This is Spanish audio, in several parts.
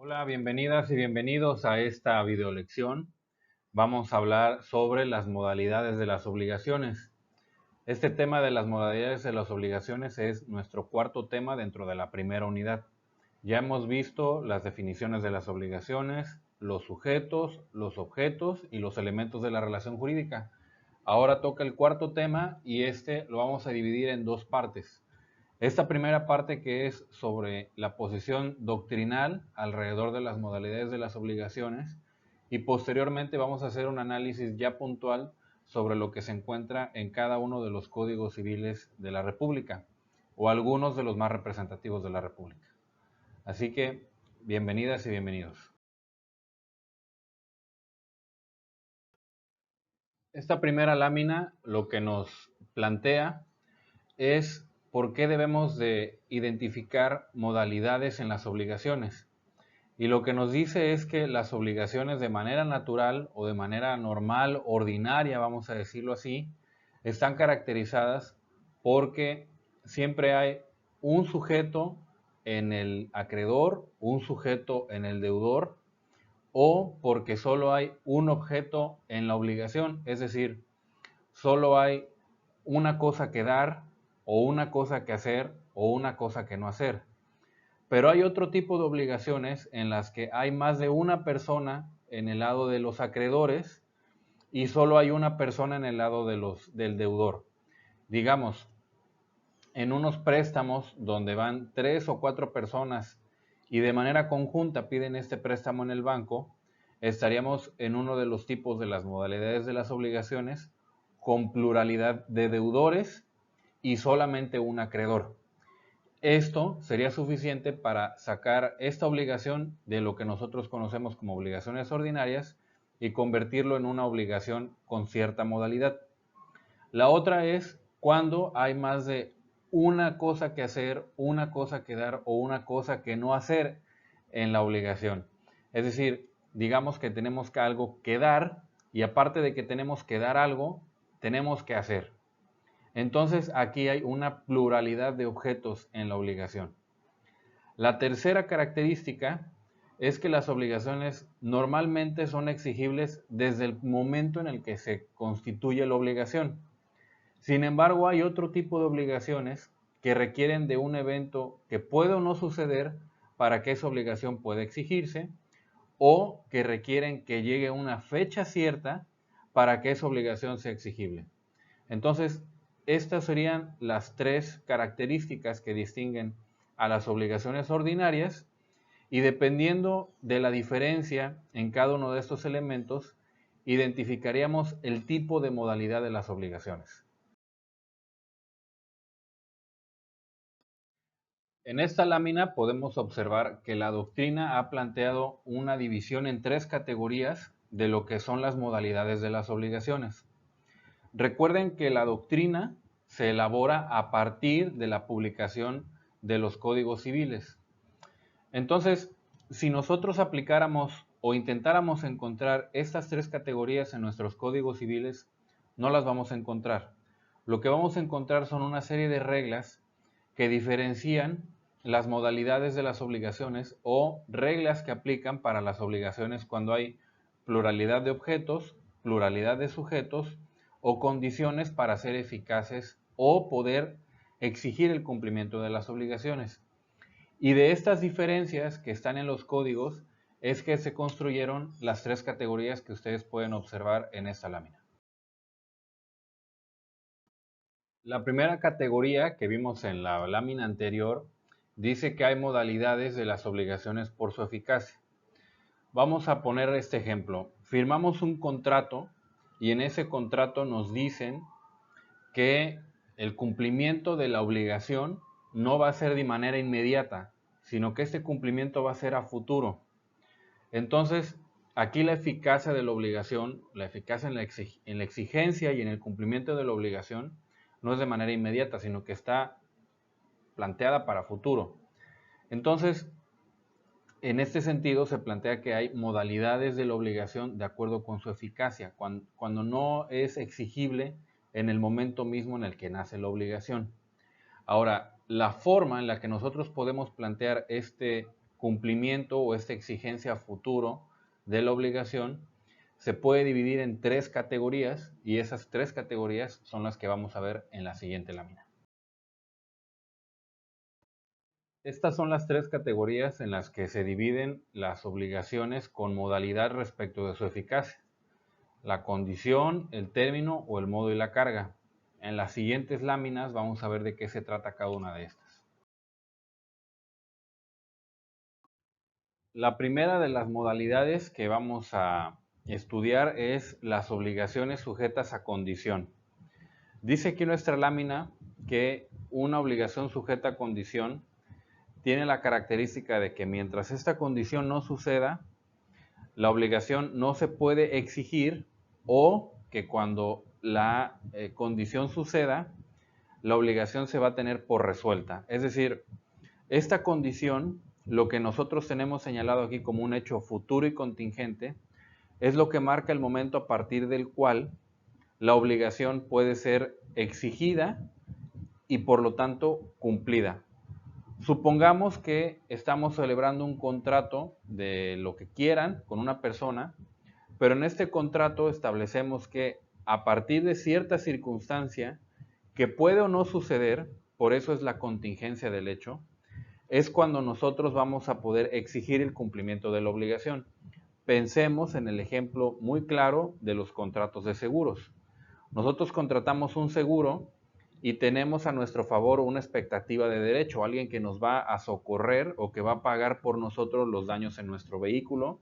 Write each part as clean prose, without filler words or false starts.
Hola, bienvenidas y bienvenidos a esta videolección. Vamos a hablar sobre las modalidades de las obligaciones. Este tema de las modalidades de las obligaciones es nuestro cuarto tema dentro de la primera unidad. Ya hemos visto las definiciones de las obligaciones, los sujetos, los objetos y los elementos de la relación jurídica. Ahora toca el cuarto tema y este lo vamos a dividir en dos partes. Esta primera parte, que es sobre la posición doctrinal alrededor de las modalidades de las obligaciones, y posteriormente vamos a hacer un análisis ya puntual sobre lo que se encuentra en cada uno de los códigos civiles de la República o algunos de los más representativos de la República. Así que bienvenidas y bienvenidos. Esta primera lámina lo que nos plantea es por qué debemos de identificar modalidades en las obligaciones. Y lo que nos dice es que las obligaciones de manera natural o de manera normal, ordinaria, vamos a decirlo así, están caracterizadas porque siempre hay un sujeto en el acreedor, un sujeto en el deudor, o porque solo hay un objeto en la obligación, es decir, solo hay una cosa que dar, o una cosa que hacer, o una cosa que no hacer. Pero hay otro tipo de obligaciones en las que hay más de una persona en el lado de los acreedores y solo hay una persona en el lado del deudor. Digamos, en unos préstamos donde van 3 o 4 personas y de manera conjunta piden este préstamo en el banco, estaríamos en uno de los tipos de las modalidades de las obligaciones con pluralidad de deudores y solamente un acreedor. Esto sería suficiente para sacar esta obligación de lo que nosotros conocemos como obligaciones ordinarias y convertirlo en una obligación con cierta modalidad. La otra es cuando hay más de una cosa que hacer, una cosa que dar o una cosa que no hacer en la obligación. Es decir, digamos que tenemos algo que dar y aparte de que tenemos que dar algo, tenemos que hacer. Entonces aquí hay una pluralidad de objetos en la obligación. La tercera característica es que las obligaciones normalmente son exigibles desde el momento en el que se constituye la obligación. Sin embargo, hay otro tipo de obligaciones que requieren de un evento que puede o no suceder para que esa obligación pueda exigirse, o que requieren que llegue una fecha cierta para que esa obligación sea exigible. Entonces, estas serían las tres características que distinguen a las obligaciones ordinarias, y dependiendo de la diferencia en cada uno de estos elementos, identificaríamos el tipo de modalidad de las obligaciones. En esta lámina podemos observar que la doctrina ha planteado una división en tres categorías de lo que son las modalidades de las obligaciones. Recuerden que la doctrina se elabora a partir de la publicación de los códigos civiles. Entonces, si nosotros aplicáramos o intentáramos encontrar estas tres categorías en nuestros códigos civiles, no las vamos a encontrar. Lo que vamos a encontrar son una serie de reglas que diferencian las modalidades de las obligaciones o reglas que aplican para las obligaciones cuando hay pluralidad de objetos, pluralidad de sujetos o condiciones para ser eficaces o poder exigir el cumplimiento de las obligaciones. Y de estas diferencias que están en los códigos es que se construyeron las tres categorías que ustedes pueden observar en esta lámina. La primera categoría que vimos en la lámina anterior dice que hay modalidades de las obligaciones por su eficacia. Vamos a poner este ejemplo. Firmamos un contrato y en ese contrato nos dicen que el cumplimiento de la obligación no va a ser de manera inmediata, sino que este cumplimiento va a ser a futuro. Entonces, aquí la eficacia de la obligación, la eficacia en la exigencia y en el cumplimiento de la obligación, no es de manera inmediata, sino que está planteada para futuro. Entonces, en este sentido, se plantea que hay modalidades de la obligación de acuerdo con su eficacia, cuando no es exigible en el momento mismo en el que nace la obligación. Ahora, la forma en la que nosotros podemos plantear este cumplimiento o esta exigencia futuro de la obligación se puede dividir en 3 categorías y esas 3 categorías son las que vamos a ver en la siguiente lámina. Estas son las 3 categorías en las que se dividen las obligaciones con modalidad respecto de su eficacia: la condición, el término o el modo y la carga. En las siguientes láminas vamos a ver de qué se trata cada una de estas. La primera de las modalidades que vamos a estudiar es las obligaciones sujetas a condición. Dice aquí nuestra lámina que una obligación sujeta a condición tiene la característica de que mientras esta condición no suceda, la obligación no se puede exigir, o que cuando la condición suceda, la obligación se va a tener por resuelta. Es decir, esta condición, lo que nosotros tenemos señalado aquí como un hecho futuro y contingente, es lo que marca el momento a partir del cual la obligación puede ser exigida y por lo tanto cumplida. Supongamos que estamos celebrando un contrato de lo que quieran con una persona, pero en este contrato establecemos que a partir de cierta circunstancia que puede o no suceder, por eso es la contingencia del hecho, es cuando nosotros vamos a poder exigir el cumplimiento de la obligación. Pensemos en el ejemplo muy claro de los contratos de seguros. Nosotros contratamos un seguro y tenemos a nuestro favor una expectativa de derecho, alguien que nos va a socorrer o que va a pagar por nosotros los daños en nuestro vehículo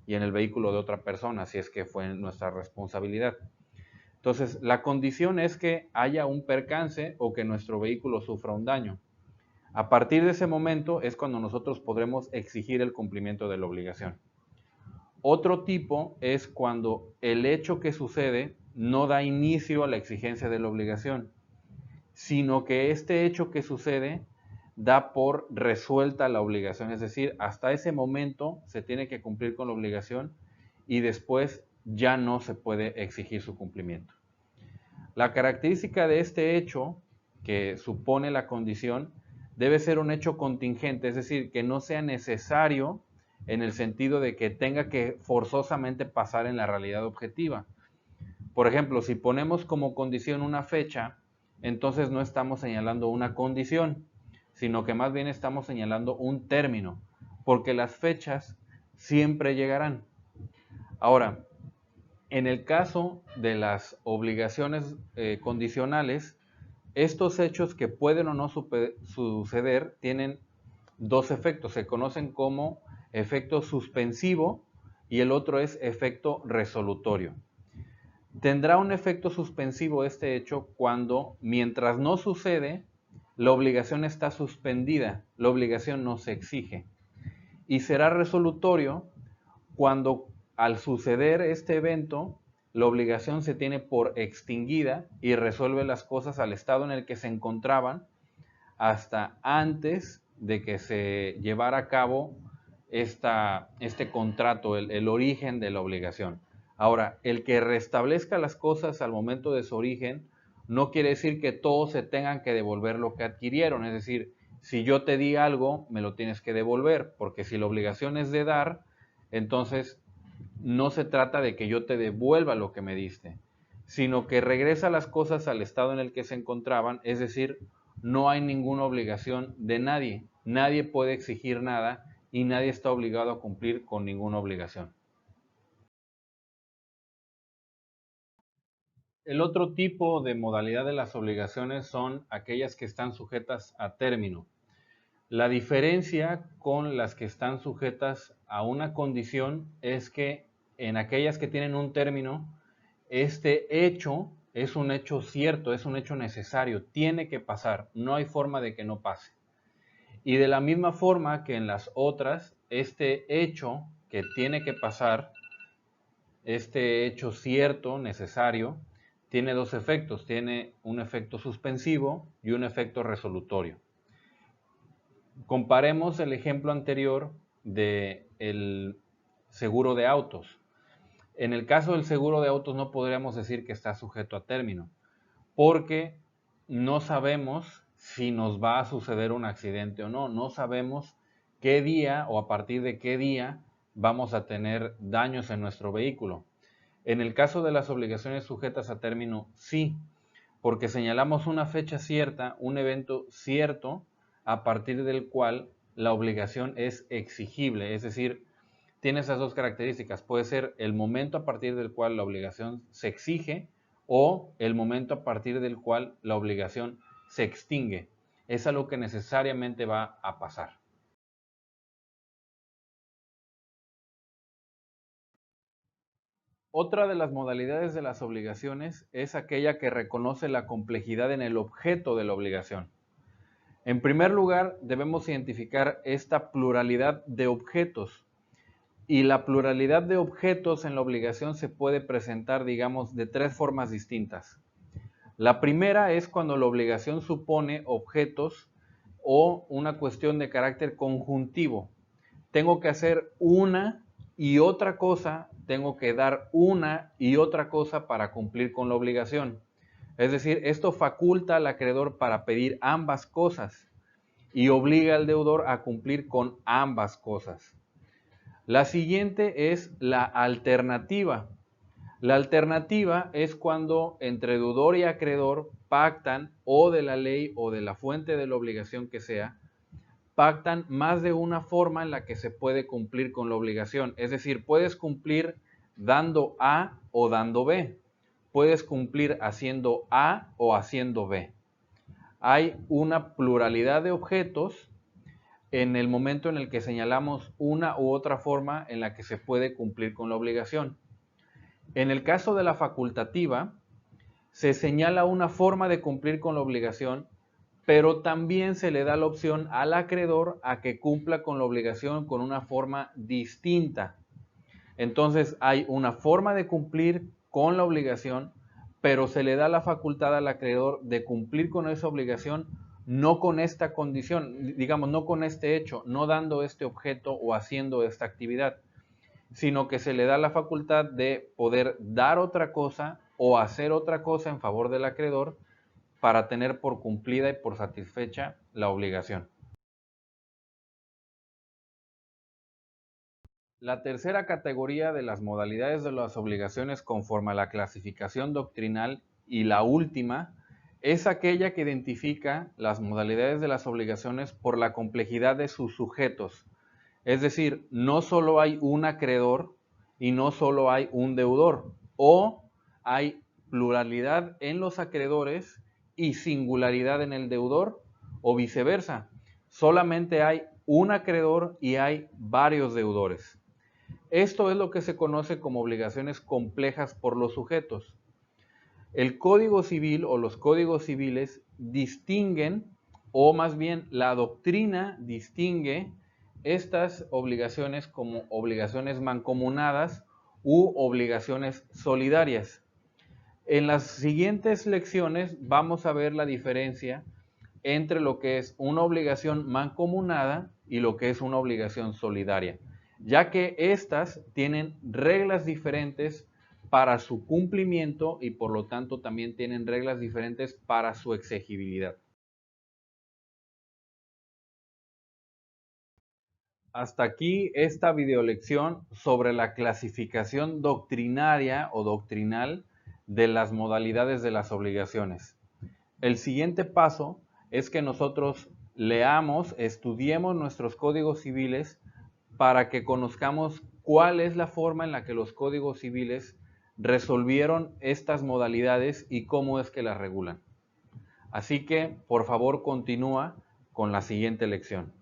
y en el vehículo de otra persona, si es que fue nuestra responsabilidad. Entonces, la condición es que haya un percance o que nuestro vehículo sufra un daño. A partir de ese momento es cuando nosotros podremos exigir el cumplimiento de la obligación. Otro tipo es cuando el hecho que sucede no da inicio a la exigencia de la obligación, sino que este hecho que sucede da por resuelta la obligación, es decir, hasta ese momento se tiene que cumplir con la obligación y después ya no se puede exigir su cumplimiento. La característica de este hecho que supone la condición debe ser un hecho contingente, es decir, que no sea necesario en el sentido de que tenga que forzosamente pasar en la realidad objetiva. Por ejemplo, si ponemos como condición una fecha, entonces no estamos señalando una condición, sino que más bien estamos señalando un término, porque las fechas siempre llegarán. Ahora, en el caso de las obligaciones condicionales, estos hechos que pueden o no suceder tienen 2 efectos. Se conocen como efecto suspensivo y el otro es efecto resolutorio. Tendrá un efecto suspensivo este hecho cuando, mientras no sucede, la obligación está suspendida, la obligación no se exige. Y será resolutorio cuando, al suceder este evento, la obligación se tiene por extinguida y resuelve las cosas al estado en el que se encontraban hasta antes de que se llevara a cabo este contrato, el origen de la obligación. Ahora, el que restablezca las cosas al momento de su origen no quiere decir que todos se tengan que devolver lo que adquirieron. Es decir, si yo te di algo, me lo tienes que devolver, porque si la obligación es de dar, entonces no se trata de que yo te devuelva lo que me diste, sino que regresa las cosas al estado en el que se encontraban, es decir, no hay ninguna obligación de nadie. Nadie puede exigir nada y nadie está obligado a cumplir con ninguna obligación. El otro tipo de modalidad de las obligaciones son aquellas que están sujetas a término. La diferencia con las que están sujetas a una condición es que en aquellas que tienen un término, este hecho es un hecho cierto, es un hecho necesario, tiene que pasar, no hay forma de que no pase. Y de la misma forma que en las otras, este hecho que tiene que pasar, este hecho cierto, necesario, tiene 2 efectos, tiene un efecto suspensivo y un efecto resolutorio. Comparemos el ejemplo anterior del seguro de autos. En el caso del seguro de autos no podríamos decir que está sujeto a término, porque no sabemos si nos va a suceder un accidente o no, no sabemos qué día o a partir de qué día vamos a tener daños en nuestro vehículo. En el caso de las obligaciones sujetas a término, sí, porque señalamos una fecha cierta, un evento cierto, a partir del cual la obligación es exigible, es decir, tiene esas dos características. Puede ser el momento a partir del cual la obligación se exige o el momento a partir del cual la obligación se extingue. Es algo que necesariamente va a pasar. Otra de las modalidades de las obligaciones es aquella que reconoce la complejidad en el objeto de la obligación. En primer lugar, debemos identificar esta pluralidad de objetos. Y la pluralidad de objetos en la obligación se puede presentar, digamos, de tres formas distintas. La primera es cuando la obligación supone objetos o una cuestión de carácter conjuntivo. Tengo que hacer una y otra cosa, tengo que dar una y otra cosa para cumplir con la obligación. Es decir, esto faculta al acreedor para pedir ambas cosas y obliga al deudor a cumplir con ambas cosas. La siguiente es la alternativa. La alternativa es cuando entre deudor y acreedor pactan, o de la ley o de la fuente de la obligación que sea, pactan más de una forma en la que se puede cumplir con la obligación. Es decir, puedes cumplir dando A o dando B. Puedes cumplir haciendo A o haciendo B. Hay una pluralidad de objetos en el momento en el que señalamos una u otra forma en la que se puede cumplir con la obligación. En el caso de la facultativa, se señala una forma de cumplir con la obligación, pero también se le da la opción al acreedor a que cumpla con la obligación con una forma distinta. Entonces hay una forma de cumplir con la obligación, pero se le da la facultad al acreedor de cumplir con esa obligación, no con esta condición, digamos, no con este hecho, no dando este objeto o haciendo esta actividad, sino que se le da la facultad de poder dar otra cosa o hacer otra cosa en favor del acreedor para tener por cumplida y por satisfecha la obligación. La tercera categoría de las modalidades de las obligaciones conforme a la clasificación doctrinal y la última es aquella que identifica las modalidades de las obligaciones por la complejidad de sus sujetos. Es decir, no solo hay un acreedor y no solo hay un deudor, o hay pluralidad en los acreedores y singularidad en el deudor, o viceversa. Solamente hay un acreedor y hay varios deudores. Esto es lo que se conoce como obligaciones complejas por los sujetos. El Código Civil o los códigos civiles distinguen, o más bien la doctrina distingue estas obligaciones como obligaciones mancomunadas u obligaciones solidarias. En las siguientes lecciones vamos a ver la diferencia entre lo que es una obligación mancomunada y lo que es una obligación solidaria, ya que estas tienen reglas diferentes para su cumplimiento y por lo tanto también tienen reglas diferentes para su exigibilidad. Hasta aquí esta videolección sobre la clasificación doctrinaria o doctrinal de las modalidades de las obligaciones. El siguiente paso es que nosotros leamos, estudiemos nuestros códigos civiles para que conozcamos cuál es la forma en la que los códigos civiles resolvieron estas modalidades y cómo es que las regulan. Así que, por favor, continúa con la siguiente lección.